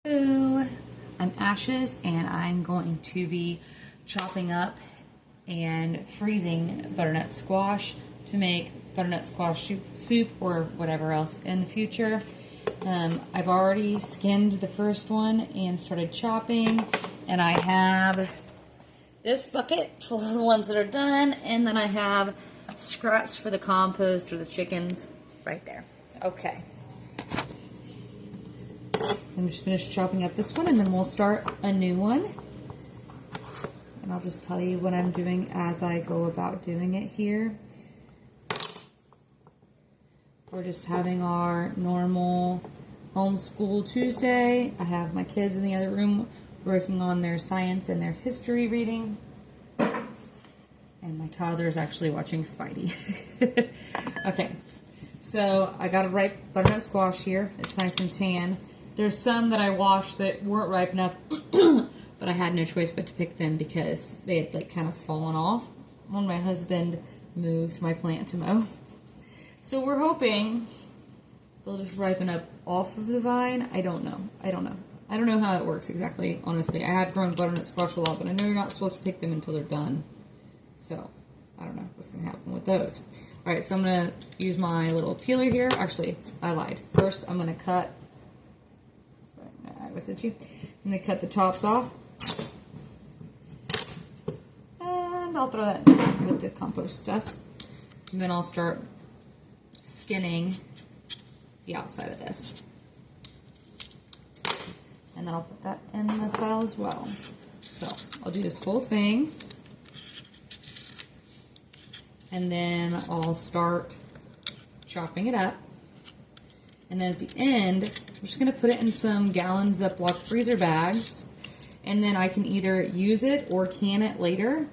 Hello, I'm Ashes and I'm going to be chopping up and freezing butternut squash to make butternut squash soup or whatever else in the future. I've already skinned the first one and started chopping, and I have this bucket full of the ones that are done, and then I have scraps for the compost or the chickens right there. Okay. I'm just finished chopping up this one, and then we'll start a new one. And I'll just tell you what I'm doing as I go about doing it here. We're just having our normal homeschool Tuesday. I have my kids in the other room working on their science and their history reading. And my toddler is actually watching Spidey. Okay, so I got a ripe butternut squash here. It's nice and tan. There's some that I washed that weren't ripe enough, but I had no choice but to pick them because they had like kind of fallen off when my husband moved my plant to mow. So we're hoping they'll just ripen up off of the vine. I don't know. I don't know how that works exactly, honestly. I have grown butternut squash a lot, but I know you're not supposed to pick them until they're done. So I don't know what's going to happen with those. All right, so I'm going to use my little peeler here. Actually, I lied. First, I'm going to cut. I'm going to cut the tops off, and I'll throw that in with the compost stuff, and then I'll start skinning the outside of this, and then I'll put that in the pile as well. So I'll do this whole thing, and then I'll start chopping it up. And then at the end, I'm just going to put it in some gallon Ziploc freezer bags. And then I can either use it or can it later,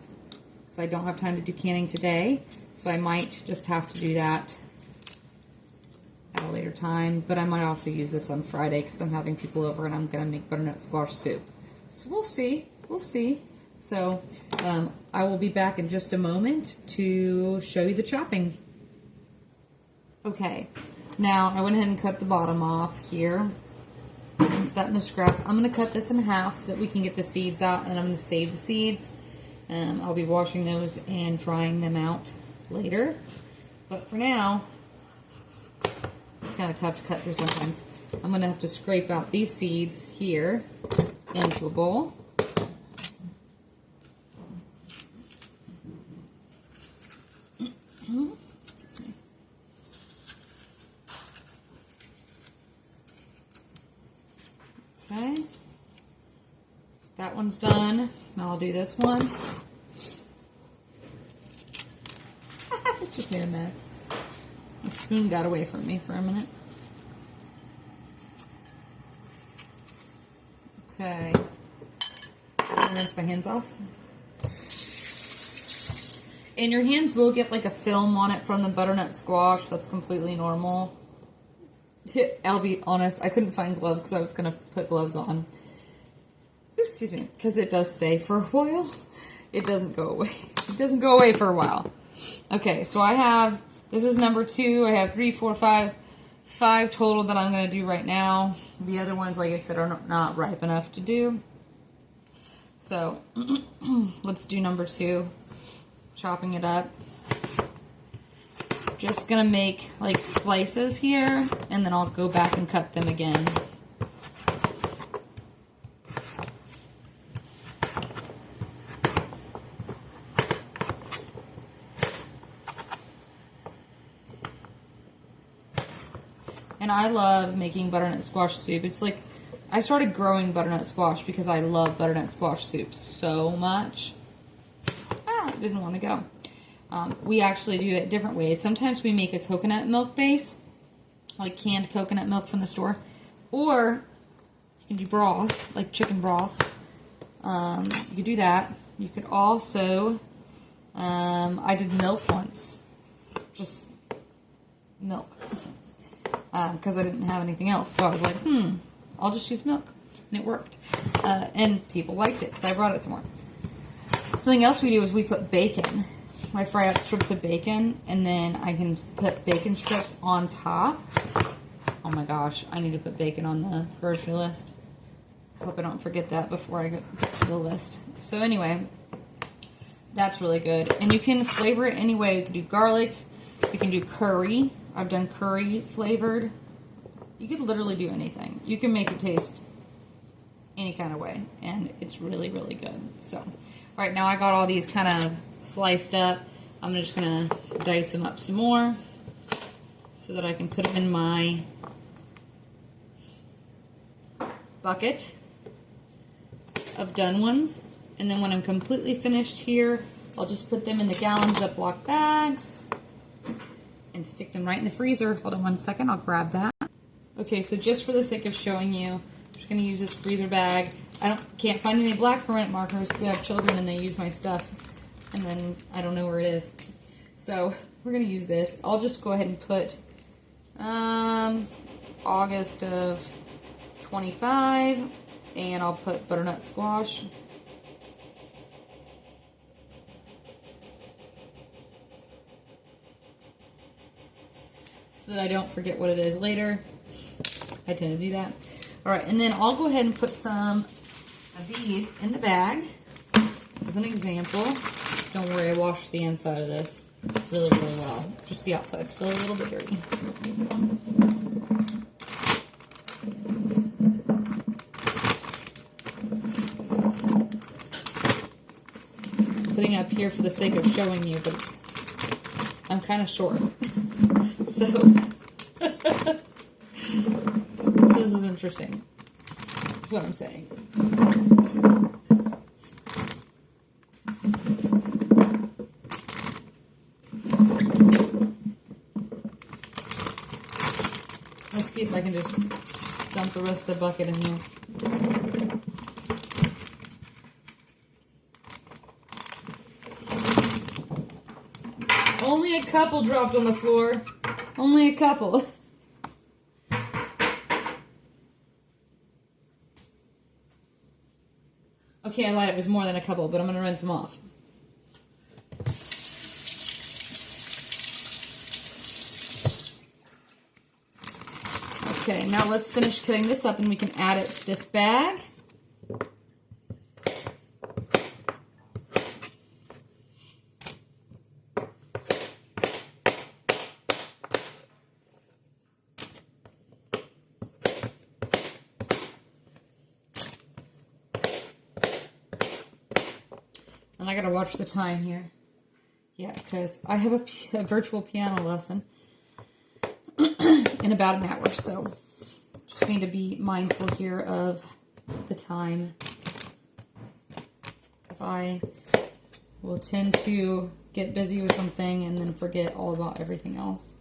because I don't have time to do canning today. So I might just have to do that at a later time. But I might also use this on Friday because I'm having people over and I'm going to make butternut squash soup. So we'll see. We'll see. So I will be back in just a moment to show you the chopping. Okay. Now, I went ahead and cut the bottom off here. Put that in the scraps. I'm going to cut this in half so that we can get the seeds out, and I'm going to save the seeds. I'll be washing those and drying them out later. But for now, it's kind of tough to cut through sometimes. I'm going to have to scrape out these seeds here into a bowl. Okay, that one's done. Now I'll do this one. It just made a mess. The spoon got away from me for a minute. Okay, I'm gonna rinse my hands off. And your hands will get like a film on it from the butternut squash. That's completely normal. I'll be honest, I couldn't find gloves because I was going to put gloves on. Excuse me, because it does stay for a while. It doesn't go away. It doesn't go away for a while. Okay, so I have, this is number 2. I have 3, 4, 5 total that I'm going to do right now. The other ones, like I said, are not ripe enough to do. So, let's do number 2. Chopping it up. Just gonna make like slices here, and then I'll go back and cut them again. And I love making butternut squash soup. It's like, I started growing butternut squash because I love butternut squash soup so much. I didn't want to go. We actually do it different ways. Sometimes we make a coconut milk base, like canned coconut milk from the store, or you can do broth, like chicken broth. You could do that. You could also, I did milk once, just milk, because I didn't have anything else. So I was like, I'll just use milk, and it worked. And people liked it because I brought it some more. Something else we do is we put bacon. I fry up strips of bacon, and then I can put bacon strips on top. Oh my gosh, I need to put bacon on the grocery list. Hope I don't forget that before I get to the list. So anyway, that's really good. And you can flavor it any way. You can do garlic. You can do curry. I've done curry flavored. You could literally do anything. You can make it taste any kind of way. And it's really, really good. So, all right, now I got all these kind of sliced up. I'm just going to dice them up some more so that I can put them in my bucket of done ones. And then when I'm completely finished here, I'll just put them in the gallon Ziploc bags and stick them right in the freezer. Hold on one second, I'll grab that. Okay, so just for the sake of showing you, I'm just going to use this freezer bag. Can't find any black permanent markers because I have children and they use my stuff. And then I don't know where it is. So we're going to use this. I'll just go ahead and put August of 25, and I'll put Butternut Squash. So that I don't forget what it is later. I tend to do that. Alright, and then I'll go ahead and put some of these in the bag as an example. Don't worry, I washed the inside of this really, really well. Just the outside, still a little bit dirty. Putting up here for the sake of showing you, but I'm kind of short. So this is interesting. That's what I'm saying. Let's see if I can just dump the rest of the bucket in here. Only a couple dropped on the floor. Only a couple. Okay, I lied. It was more than a couple, but I'm going to rinse them off. Okay, now let's finish cutting this up and we can add it to this bag. And I gotta watch the time here. Yeah, because I have a virtual piano lesson in about an hour, so just need to be mindful here of the time. Because I will tend to get busy with something and then forget all about everything else.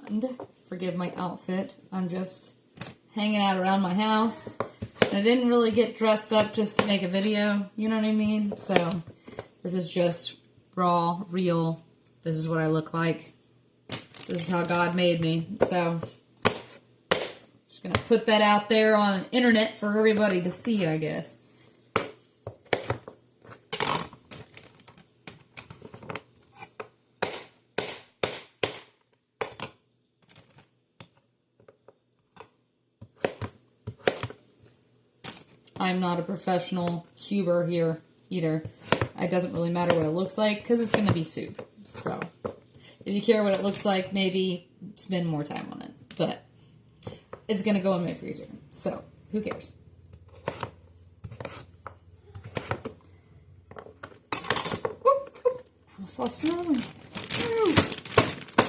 And forgive my outfit. I'm just hanging out around my house. I didn't really get dressed up just to make a video, you know what I mean? So, this is just raw, real. This is what I look like. This is how God made me. So, just gonna put that out there on the internet for everybody to see, I guess. I'm not a professional cuber here either. It doesn't really matter what it looks like because it's going to be soup. So, if you care what it looks like, maybe spend more time on it. But it's going to go in my freezer. So, who cares? I almost lost another one.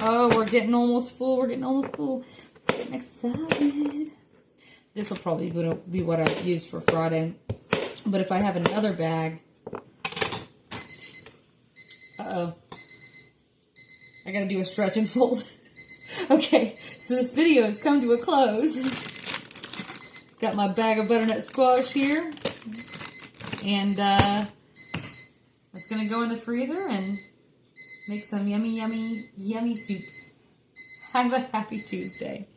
Oh, we're getting almost full. We're getting almost full. Getting excited. This will probably be what I use for Friday. But if I have another bag... Uh-oh. I gotta do a stretch and fold. Okay, so this video has come to a close. Got my bag of butternut squash here. And it's gonna go in the freezer and make some yummy, yummy, yummy soup. Have a happy Tuesday.